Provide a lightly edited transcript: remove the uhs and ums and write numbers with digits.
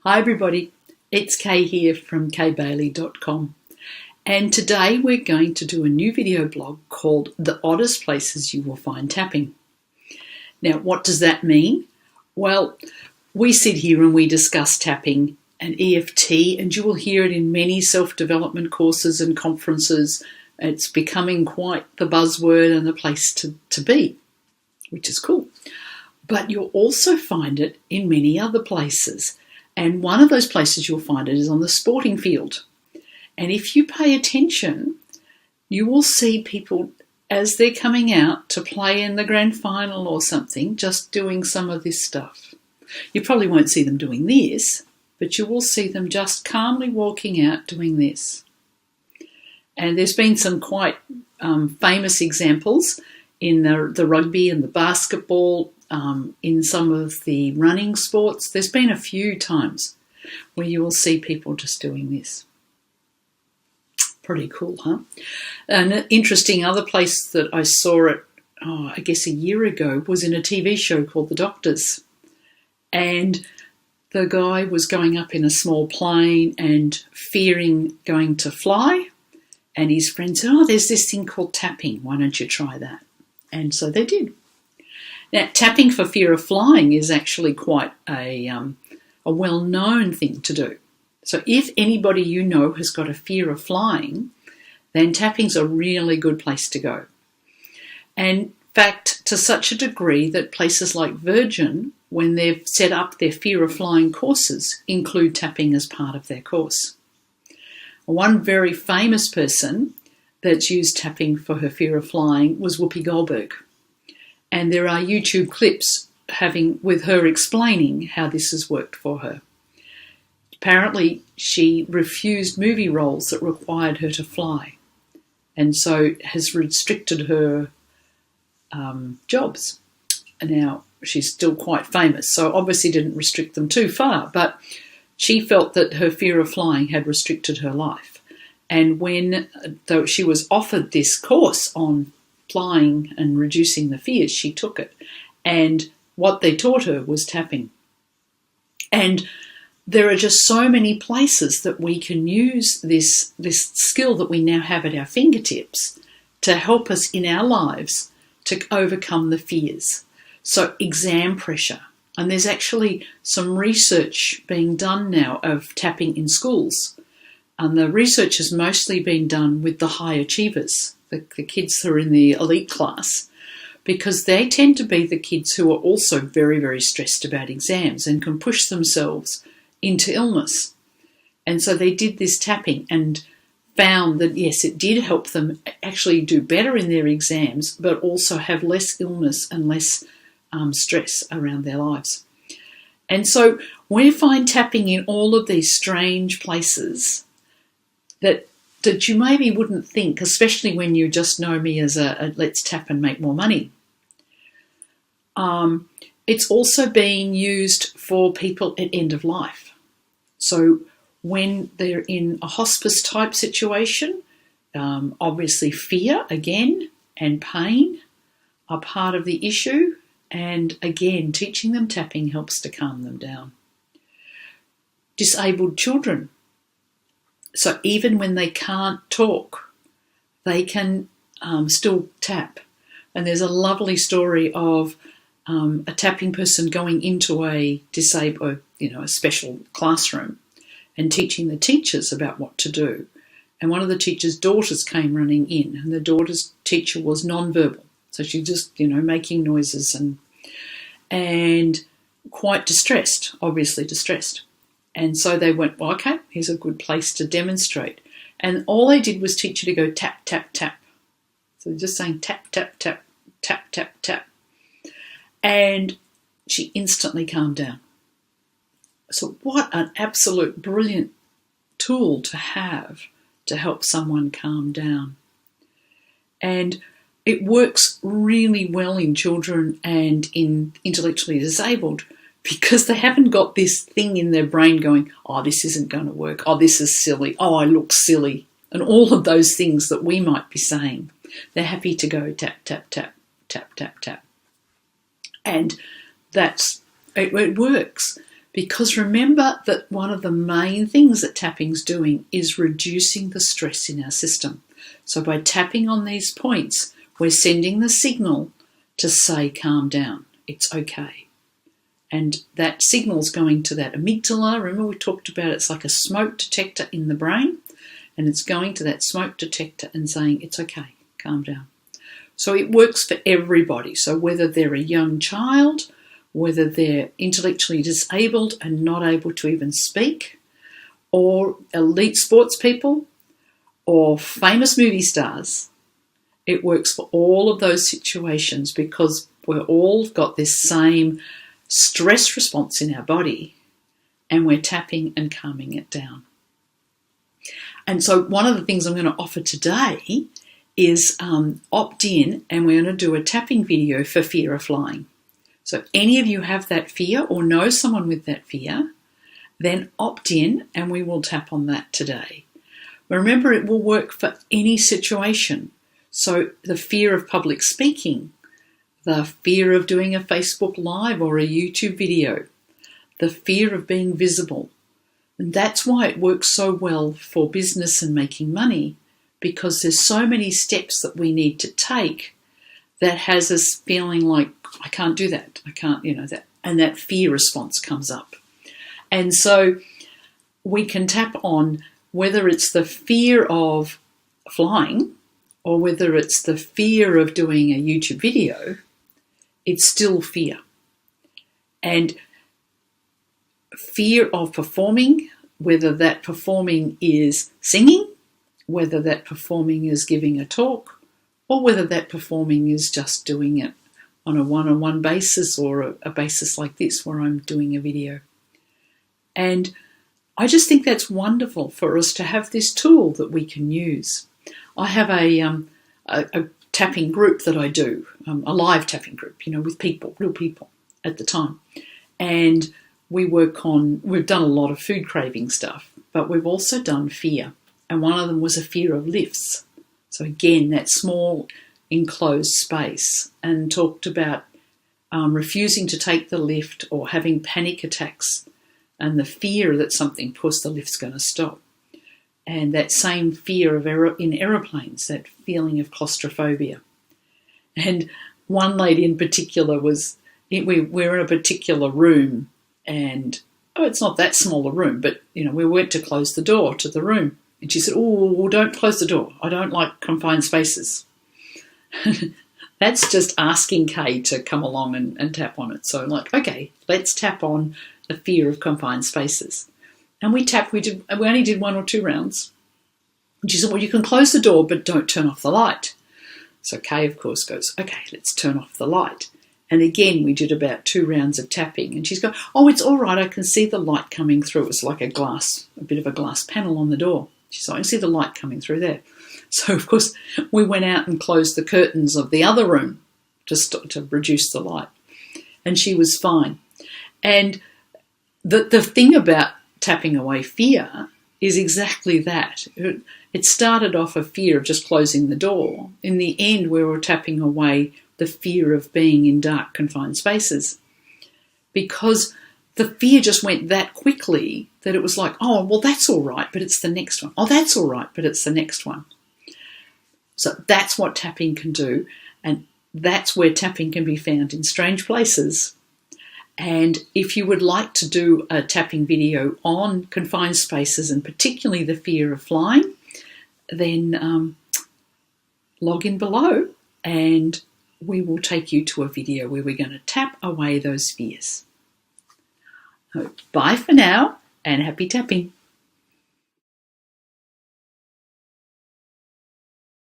Hi everybody, it's Kay here from KayBayly.com, and today we're going to do a new video blog called The Oddest Places You Will Find Tapping. Now, what does that mean? Well, we sit here and we discuss tapping and EFT, and you will hear it in many self-development courses and conferences. It's becoming quite the buzzword and the place to be, which is cool. But you'll also find it in many other places. And one of those places you'll find it is on the sporting field. And if you pay attention, you will see people, as they're coming out to play in the grand final or something, just doing some of this stuff. You probably won't see them doing this, but you will see them just calmly walking out doing this. And there's been some quite famous examples in the rugby and the basketball, in some of the running sports. There's been a few times where you will see people just doing this. Pretty cool, huh? An interesting other place that I saw it, I guess a year ago, was in a TV show called The Doctors. And the guy was going up in a small plane and fearing going to fly. And his friend said, there's this thing called tapping. Why don't you try that? And so they did. Now, tapping for fear of flying is actually quite a well-known thing to do. So if anybody you know has got a fear of flying, then tapping's a really good place to go. And in fact, to such a degree that places like Virgin, when they've set up their fear of flying courses, include tapping as part of their course. One very famous person that's used tapping for her fear of flying was Whoopi Goldberg. And there are YouTube clips with her explaining how this has worked for her. Apparently, she refused movie roles that required her to fly, and so has restricted her jobs. Now, she's still quite famous, so obviously didn't restrict them too far, but she felt that her fear of flying had restricted her life. And though she was offered this course on flying and reducing the fears, she took it. And what they taught her was tapping. And there are just so many places that we can use this skill that we now have at our fingertips to help us in our lives to overcome the fears. So exam pressure. And there's actually some research being done now of tapping in schools. And the research has mostly been done with the high achievers, the kids who are in the elite class, because they tend to be the kids who are also very, very stressed about exams and can push themselves into illness. And so they did this tapping and found that, yes, it did help them actually do better in their exams, but also have less illness and less stress around their lives. And so we find tapping in all of these strange places that you maybe wouldn't think, especially when you just know me as a let's tap and make more money. It's also being used for people at end of life. So when they're in a hospice type situation, obviously fear again and pain are part of the issue. And again, teaching them tapping helps to calm them down. Disabled children. So even when they can't talk, they can still tap. And there's a lovely story of a tapping person going into a special classroom and teaching the teachers about what to do. And one of the teacher's daughters came running in, and the daughter's teacher was non-verbal. So she's just, making noises and quite distressed, obviously distressed. And so they went, well, okay, here's a good place to demonstrate. And all they did was teach her to go tap, tap, tap. So they're just saying tap, tap, tap, tap, tap, tap. And she instantly calmed down. So what an absolute brilliant tool to have to help someone calm down. And it works really well in children and in intellectually disabled, because they haven't got this thing in their brain going, this isn't going to work. This is silly. I look silly. And all of those things that we might be saying. They're happy to go tap, tap, tap, tap, tap, tap. And it works. Because remember that one of the main things that tapping's doing is reducing the stress in our system. So by tapping on these points, we're sending the signal to say, calm down, it's okay. And that signal's going to that amygdala. Remember we talked about it's like a smoke detector in the brain, and it's going to that smoke detector and saying, it's okay, calm down. So it works for everybody. So whether they're a young child, whether they're intellectually disabled and not able to even speak, or elite sports people, or famous movie stars, it works for all of those situations because we're all got this same stress response in our body and we're tapping and calming it down. And so one of the things I'm going to offer today is opt in, and we're going to do a tapping video for fear of flying. So if any of you have that fear or know someone with that fear, then opt in and we will tap on that today. But remember, it will work for any situation. So the fear of public speaking, the fear of doing a Facebook Live or a YouTube video, the fear of being visible. And that's why it works so well for business and making money, because there's so many steps that we need to take that has us feeling like, I can't do that, I can't, that, and that fear response comes up. And so we can tap on whether it's the fear of flying or whether it's the fear of doing a YouTube video, it's still fear. And fear of performing, whether that performing is singing, whether that performing is giving a talk, or whether that performing is just doing it on a one-on-one basis or a basis like this where I'm doing a video. And I just think that's wonderful for us to have this tool that we can use. I have a tapping group that I do, a live tapping group, with people, real people at the time. And we've done a lot of food craving stuff, but we've also done fear. And one of them was a fear of lifts. So again, that small enclosed space, and talked about refusing to take the lift or having panic attacks and the fear that something, of course, the lift's going to stop. And that same fear of in aeroplanes, that feeling of claustrophobia. And one lady in particular we're in a particular room, and it's not that small a room, but we went to close the door to the room. And she said, well, don't close the door. I don't like confined spaces. That's just asking Kay to come along and tap on it. So I'm like, okay, let's tap on the fear of confined spaces. And we tapped, we only did 1 or 2 rounds. And she said, well, you can close the door, but don't turn off the light. So Kay, of course, goes, okay, let's turn off the light. And again, we did about 2 rounds of tapping. And she's going, oh, it's all right. I can see the light coming through. It was like a bit of a glass panel on the door. She's like, I can see the light coming through there. So, of course, we went out and closed the curtains of the other room to reduce the light. And she was fine. And the thing about tapping away fear is exactly that. It started off a fear of just closing the door. In the end, we were tapping away the fear of being in dark, confined spaces, because the fear just went that quickly that it was like, oh, well, that's all right, but it's the next one. Oh, that's all right, but it's the next one. So that's what tapping can do, and that's where tapping can be found in strange places. And if you would like to do a tapping video on confined spaces and particularly the fear of flying, then log in below and we will take you to a video where we're going to tap away those fears. Bye for now and happy tapping.